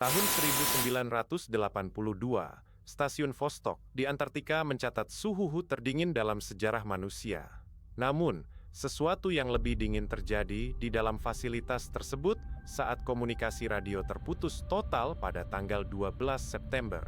Tahun 1982, stasiun Vostok di Antartika mencatat suhu terdingin dalam sejarah manusia. Namun, sesuatu yang lebih dingin terjadi di dalam fasilitas tersebut saat komunikasi radio terputus total pada tanggal 12 September.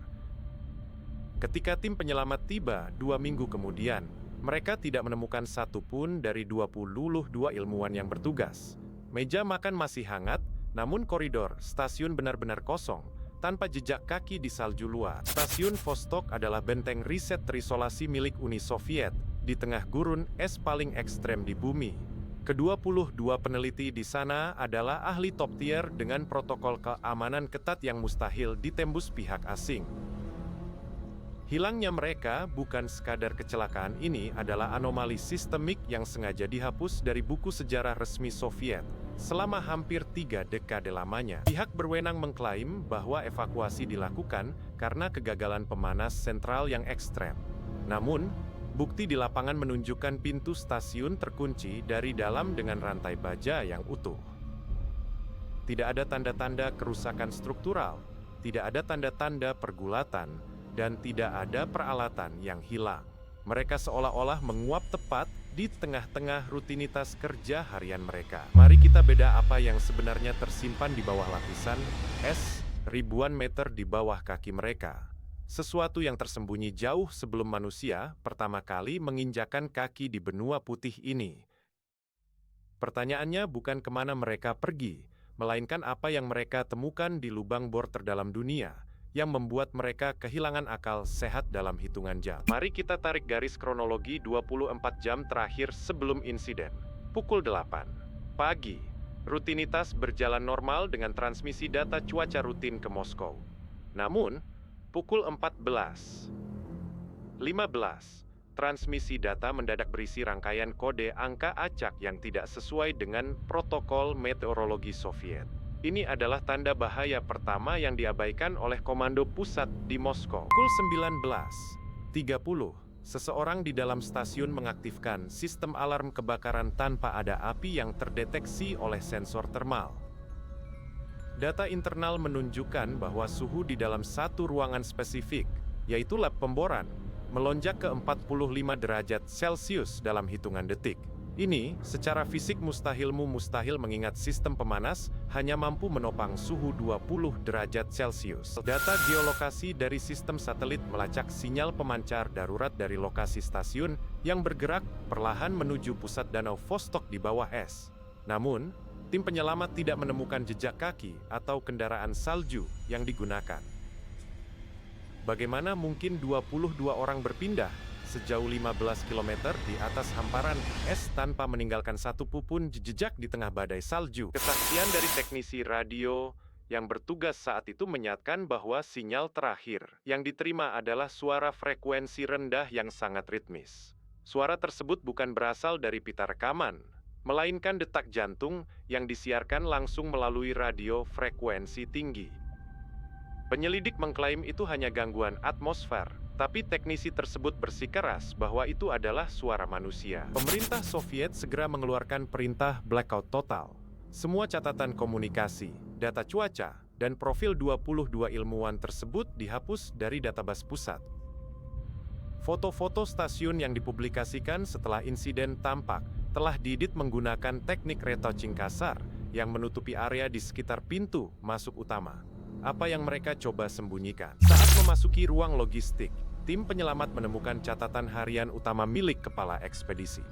Ketika tim penyelamat tiba 2 minggu kemudian, mereka tidak menemukan satupun dari 22 ilmuwan yang bertugas. Meja makan masih hangat, namun koridor stasiun benar-benar kosong, tanpa jejak kaki di salju luar. Stasiun Vostok adalah benteng riset terisolasi milik Uni Soviet, di tengah gurun es paling ekstrem di bumi. Ke-22 peneliti di sana adalah ahli top tier dengan protokol keamanan ketat yang mustahil ditembus pihak asing. Hilangnya mereka bukan sekadar kecelakaan, ini adalah anomali sistemik yang sengaja dihapus dari buku sejarah resmi Soviet selama hampir 3 dekade lamanya. Pihak berwenang mengklaim bahwa evakuasi dilakukan karena kegagalan pemanas sentral yang ekstrem. Namun, bukti di lapangan menunjukkan pintu stasiun terkunci dari dalam dengan rantai baja yang utuh. Tidak ada tanda-tanda kerusakan struktural, tidak ada tanda-tanda pergulatan, dan tidak ada peralatan yang hilang. Mereka seolah-olah menguap tepat di tengah-tengah rutinitas kerja harian mereka. Mari kita beda apa yang sebenarnya tersimpan di bawah lapisan es ribuan meter di bawah kaki mereka. Sesuatu yang tersembunyi jauh sebelum manusia pertama kali menginjakan kaki di benua putih ini. Pertanyaannya bukan kemana mereka pergi, melainkan apa yang mereka temukan di lubang bor terdalam dunia, yang membuat mereka kehilangan akal sehat dalam hitungan jam. Mari kita tarik garis kronologi 24 jam terakhir sebelum insiden. Pukul 8 pagi, rutinitas berjalan normal dengan transmisi data cuaca rutin ke Moskow. Namun, pukul 14.15, transmisi data mendadak berisi rangkaian kode angka acak yang tidak sesuai dengan protokol meteorologi Soviet. Ini adalah tanda bahaya pertama yang diabaikan oleh Komando Pusat di Moskow. Pukul 19.30, seseorang di dalam stasiun mengaktifkan sistem alarm kebakaran tanpa ada api yang terdeteksi oleh sensor termal. Data internal menunjukkan bahwa suhu di dalam satu ruangan spesifik, yaitu lab pemboran, melonjak ke 45 derajat Celcius dalam hitungan detik. Ini secara fisik mustahil mengingat sistem pemanas hanya mampu menopang suhu 20 derajat Celcius. Data geolokasi dari sistem satelit melacak sinyal pemancar darurat dari lokasi stasiun yang bergerak perlahan menuju pusat danau Vostok di bawah es. Namun, tim penyelamat tidak menemukan jejak kaki atau kendaraan salju yang digunakan. Bagaimana mungkin 22 orang berpindah sejauh 15 km di atas hamparan es tanpa meninggalkan satu pun jejak di tengah badai salju? Kesaksian dari teknisi radio yang bertugas saat itu menyatakan bahwa sinyal terakhir yang diterima adalah suara frekuensi rendah yang sangat ritmis. Suara tersebut bukan berasal dari pita rekaman, melainkan detak jantung yang disiarkan langsung melalui radio frekuensi tinggi. Penyelidik mengklaim itu hanya gangguan atmosfer, tapi teknisi tersebut bersikeras bahwa itu adalah suara manusia. Pemerintah Soviet segera mengeluarkan perintah blackout total. Semua catatan komunikasi, data cuaca, dan profil 22 ilmuwan tersebut dihapus dari database pusat. Foto-foto stasiun yang dipublikasikan setelah insiden tampak telah diedit menggunakan teknik retouching kasar yang menutupi area di sekitar pintu masuk utama. Apa yang mereka coba sembunyikan? Saat memasuki ruang logistik, tim penyelamat menemukan catatan harian utama milik kepala ekspedisi.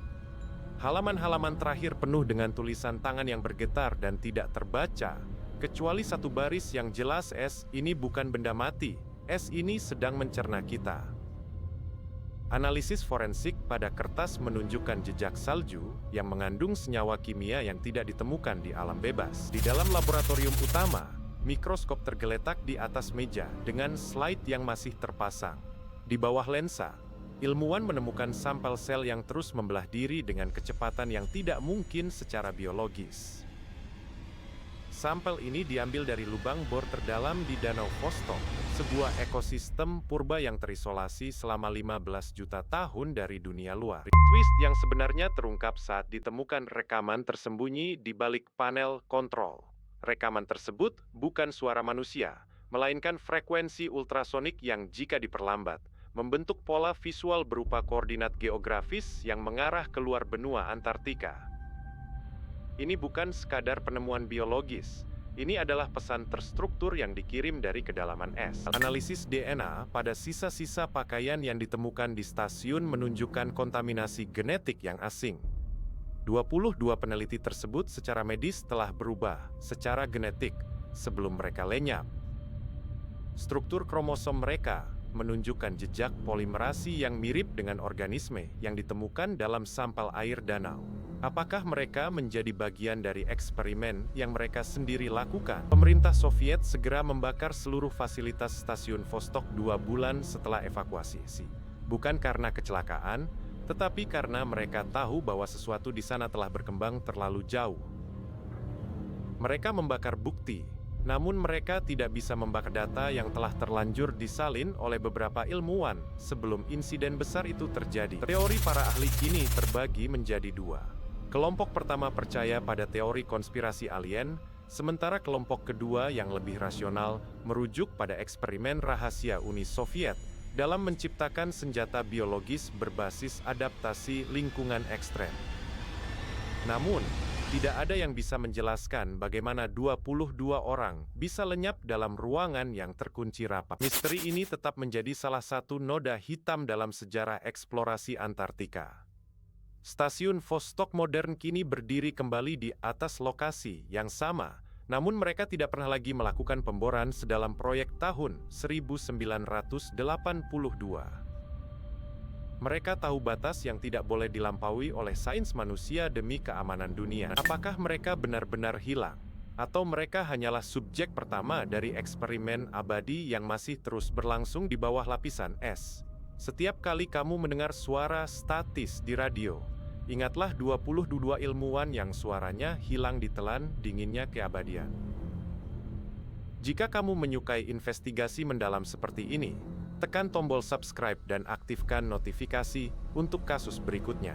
Halaman-halaman terakhir penuh dengan tulisan tangan yang bergetar dan tidak terbaca, kecuali satu baris yang jelas, "Es ini bukan benda mati, es ini sedang mencerna kita." Analisis forensik pada kertas menunjukkan jejak salju yang mengandung senyawa kimia yang tidak ditemukan di alam bebas. Di dalam laboratorium utama, mikroskop tergeletak di atas meja dengan slide yang masih terpasang. Di bawah lensa, ilmuwan menemukan sampel sel yang terus membelah diri dengan kecepatan yang tidak mungkin secara biologis. Sampel ini diambil dari lubang bor terdalam di Danau Vostok, sebuah ekosistem purba yang terisolasi selama 15 juta tahun dari dunia luar. Twist yang sebenarnya terungkap saat ditemukan rekaman tersembunyi di balik panel kontrol. Rekaman tersebut bukan suara manusia, melainkan frekuensi ultrasonik yang jika diperlambat, membentuk pola visual berupa koordinat geografis yang mengarah keluar benua Antartika. Ini bukan sekadar penemuan biologis. Ini adalah pesan terstruktur yang dikirim dari kedalaman es. Analisis DNA pada sisa-sisa pakaian yang ditemukan di stasiun menunjukkan kontaminasi genetik yang asing. 22 peneliti tersebut secara medis telah berubah secara genetik sebelum mereka lenyap. Struktur kromosom mereka menunjukkan jejak polimerasi yang mirip dengan organisme yang ditemukan dalam sampel air danau. Apakah mereka menjadi bagian dari eksperimen yang mereka sendiri lakukan? Pemerintah Soviet segera membakar seluruh fasilitas stasiun Vostok 2 bulan setelah evakuasi. Bukan karena kecelakaan, tetapi karena mereka tahu bahwa sesuatu di sana telah berkembang terlalu jauh. Mereka membakar bukti, namun mereka tidak bisa membakar data yang telah terlanjur disalin oleh beberapa ilmuwan sebelum insiden besar itu terjadi. Teori para ahli kini terbagi menjadi dua. Kelompok pertama percaya pada teori konspirasi alien, sementara kelompok kedua yang lebih rasional merujuk pada eksperimen rahasia Uni Soviet dalam menciptakan senjata biologis berbasis adaptasi lingkungan ekstrem. Namun, tidak ada yang bisa menjelaskan bagaimana 22 orang bisa lenyap dalam ruangan yang terkunci rapat. Misteri ini tetap menjadi salah satu noda hitam dalam sejarah eksplorasi Antartika. Stasiun Vostok modern kini berdiri kembali di atas lokasi yang sama, namun mereka tidak pernah lagi melakukan pemboran sedalam proyek tahun 1982. Mereka tahu batas yang tidak boleh dilampaui oleh sains manusia demi keamanan dunia. Apakah mereka benar-benar hilang? Atau mereka hanyalah subjek pertama dari eksperimen abadi yang masih terus berlangsung di bawah lapisan es? Setiap kali kamu mendengar suara statis di radio, ingatlah 22 ilmuwan yang suaranya hilang ditelan dinginnya keabadian. Jika kamu menyukai investigasi mendalam seperti ini, tekan tombol subscribe dan aktifkan notifikasi untuk kasus berikutnya.